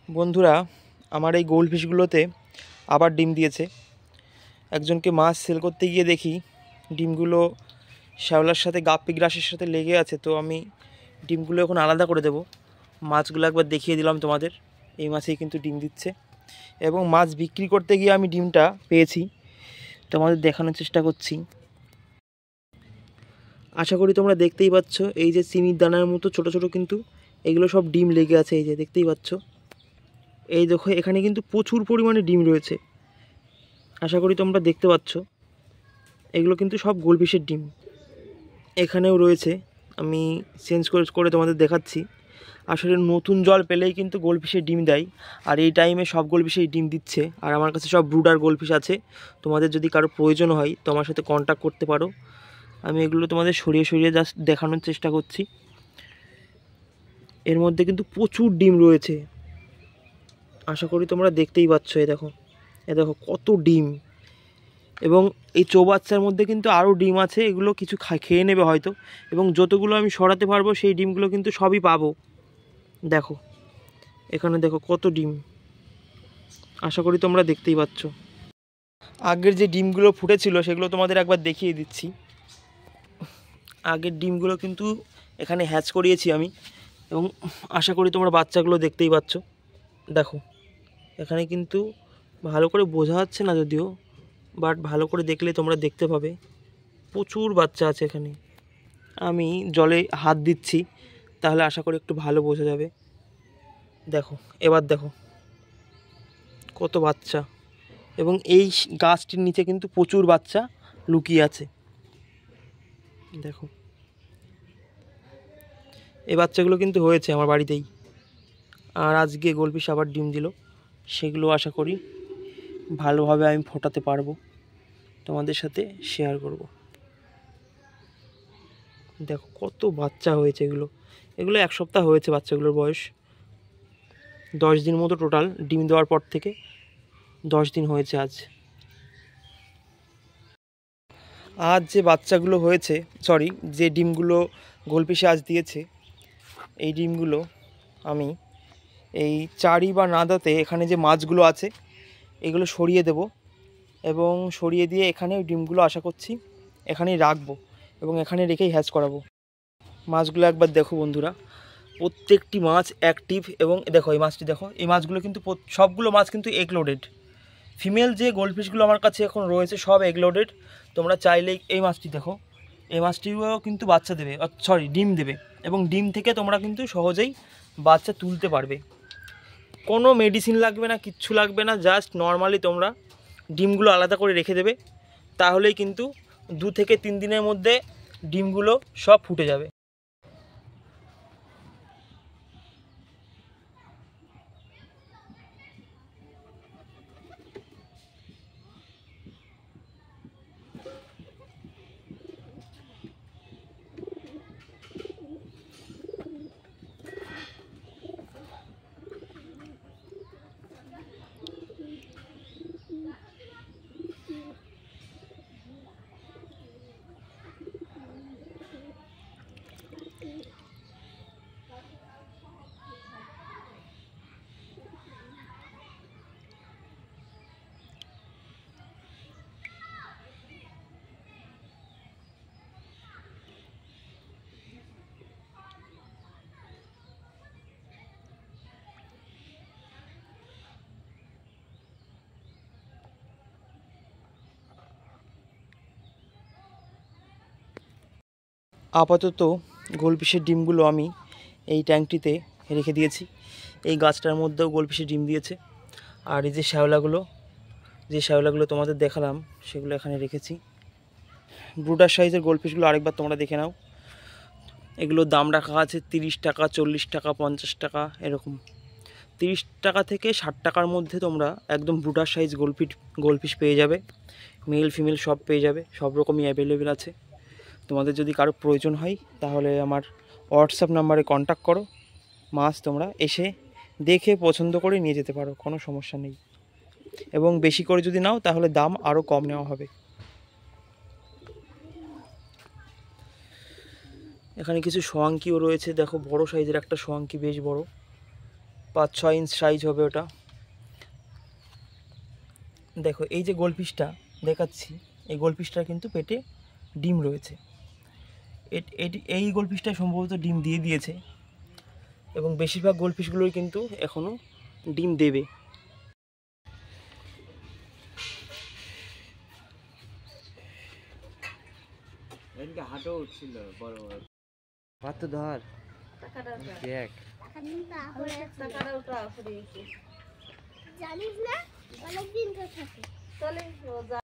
বন্ধুরা, আমার এই গোল্ডফিশগুলোতে আবার ডিম দিয়েছে। একজনকে মাছ সেল করতে গিয়ে দেখি ডিমগুলো শ্যাওলার সাথে গাপ্পি গ্রাসের সাথে লেগে আছে। তো আমি ডিমগুলো এখন আলাদা করে দেব। মাছগুলো একবার দেখিয়ে দিলাম তোমাদের। এই মাছেই কিন্তু ডিম দিচ্ছে এবং মাছ বিক্রি করতে গিয়ে আমি ডিমটা পেয়েছি, তোমাদের দেখানোর চেষ্টা করছি। আশা করি তোমরা দেখতেই পাচ্ছ, এই যে চিনির দানার মতো ছোট ছোট কিন্তু এগুলো সব ডিম লেগে আছে। এই যে দেখতেই পাচ্ছ, এই দেখো এখানে কিন্তু প্রচুর পরিমাণে ডিম রয়েছে। আশা করি তোমরা দেখতে পাচ্ছ, এগুলো কিন্তু সব গোল্ডফিশের ডিম। এখানেও রয়েছে, আমি চেঞ্জ করে তোমাদের দেখাচ্ছি। আসলে নতুন জল পেলেই কিন্তু গোল্ডফিশের ডিম দেয়, আর এই টাইমে সব গোল্ডফিশের ডিম দিচ্ছে। আর আমার কাছে সব ব্রুডার গোল্ডফিশ আছে। তোমাদের যদি কারো প্রয়োজন হয় তো আমার সাথে কন্ট্যাক্ট করতে পারো। আমি এগুলো তোমাদের সরিয়ে সরিয়ে জাস্ট দেখানোর চেষ্টা করছি। এর মধ্যে কিন্তু প্রচুর ডিম রয়েছে, আশা করি তোমরা দেখতেই পাচ্ছ। এ দেখো কত ডিম। এবং এই চৌবাচ্চার মধ্যে কিন্তু আরও ডিম আছে, এগুলো কিছু খেয়ে নেবে হয়তো। এবং যতগুলো আমি সরাতে পারবো সেই ডিমগুলো কিন্তু সবই পাবো। দেখো এখানে দেখো কত ডিম, আশা করি তোমরা দেখতেই পাচ্ছ। আগের যে ডিমগুলো ফুটেছিল সেগুলো তোমাদের একবার দেখিয়ে দিচ্ছি। আগের ডিমগুলো কিন্তু এখানে হ্যাচ করিয়েছি আমি, এবং আশা করি তোমরা বাচ্চাগুলো দেখতেই পাচ্ছ। দেখো এখানে কিন্তু ভালো করে বোঝা যাচ্ছে না যদিও, বাট ভালো করে দেখলে তোমরা দেখতে পাবে প্রচুর বাচ্চা আছে এখানে। আমি জলে হাত দিচ্ছি, তাহলে আশা করি একটু ভালো বোঝা যাবে। দেখো এবার দেখো কত বাচ্চা, এবং এই গাছটির নিচে কিন্তু প্রচুর বাচ্চা লুকিয়ে আছে। দেখো এই বাচ্চাগুলো কিন্তু হয়েছে আমার বাড়িতেই। আর আজকে গোল্ডফিশ আবার ডিম দিল, সেগুলো আশা করি ভালোভাবে আমি ফোটাতে পারবো, তোমাদের সাথে শেয়ার করব। দেখো কত বাচ্চা হয়েছে। এগুলো 1 সপ্তাহ হয়েছে বাচ্চাগুলোর বয়স। 10 দিন মতো টোটাল, ডিম দেওয়ার পর থেকে 10 দিন হয়েছে আজ। আজ যে বাচ্চাগুলো হয়েছে, সরি, যে ডিমগুলো গোল্ডফিশে আজ দিয়েছে, এই ডিমগুলো আমি এই চারি বা নাদাতে এখানে যে মাছগুলো আছে এগুলো সরিয়ে দেব, এবং সরিয়ে দিয়ে এখানে ওই ডিমগুলো আশা করছি এখানেই রাখবো, এবং এখানে রেখেই হ্যাচ করাবো। মাছগুলো একবার দেখো বন্ধুরা, প্রত্যেকটি মাছ অ্যাক্টিভ। এবং দেখো এই মাছটি দেখো, এই মাছগুলো কিন্তু সবগুলো মাছ কিন্তু এগ লোডেড। ফিমেল যে গোল্ডফিশগুলো আমার কাছে এখন রয়েছে সব এগ লোডেড। তোমরা চাইলেই এই মাছটি দেখো, এই মাছটিও কিন্তু বাচ্চা দেবে, সরি ডিম দেবে, এবং ডিম থেকে তোমরা কিন্তু সহজেই বাচ্চা তুলতে পারবে। কোনো মেডিসিন লাগবে না, কিচ্ছু লাগবে না, জাস্ট নর্মালি তোমরা ডিমগুলো আলাদা করে রেখে দেবে, তাহলেই কিন্তু 2 থেকে 3 দিনের মধ্যে ডিমগুলো সব ফুটে যাবে। আপাতত গোল্ডফিশের ডিমগুলো আমি এই ট্যাঙ্কটিতে রেখে দিয়েছি। এই গাছটার মধ্যেও গোল্ডফিশের ডিম দিয়েছে। আর এই যে শ্যাওলাগুলো তোমাদের দেখালাম সেগুলো এখানে রেখেছি। ব্রুডার সাইজের গোল্ডফিশগুলো আরেকবার তোমরা দেখে নাও। এগুলোর দাম রাখা আছে 30 টাকা, 40 টাকা, 50 টাকা, এরকম। 30 টাকা থেকে 60 টাকার মধ্যে তোমরা একদম ব্রুডার সাইজ গোল্ডফিশ পেয়ে যাবে। মেল ফিমেল সব পেয়ে যাবে, সব রকমই অ্যাভেলেবেল আছে। তোমাদের যদি কারো প্রয়োজন হয় তাহলে আমার হোয়াটসঅ্যাপ নাম্বারে কন্ট্যাক্ট করো। মাছ তোমরা এসে দেখে পছন্দ করে নিয়ে যেতে পারো, কোনো সমস্যা নেই। এবং বেশি করে যদি নাও তাহলে দাম আরও কম নেওয়া হবে। এখানে কিছু সোয়াঙ্কিও রয়েছে, দেখো বড় সাইজের একটা সোয়াঙ্কি, বেশ বড়। 5-6 ইঞ্চ সাইজ হবে ওটা। দেখো এই যে গোলফিশটা দেখাচ্ছি, এই গোলফিশটার কিন্তু পেটে ডিম রয়েছে। এই গোলফিশটা সম্ভবত ডিম দিয়ে দিয়েছে এবং বেশিরভাগ গোলফিশগুলোই কিন্তু এখনও ডিম দেবে। হাটও উঠছিল বড় বড় পাত ধর দেখ জানিস না অনেকদিন তো থাকে।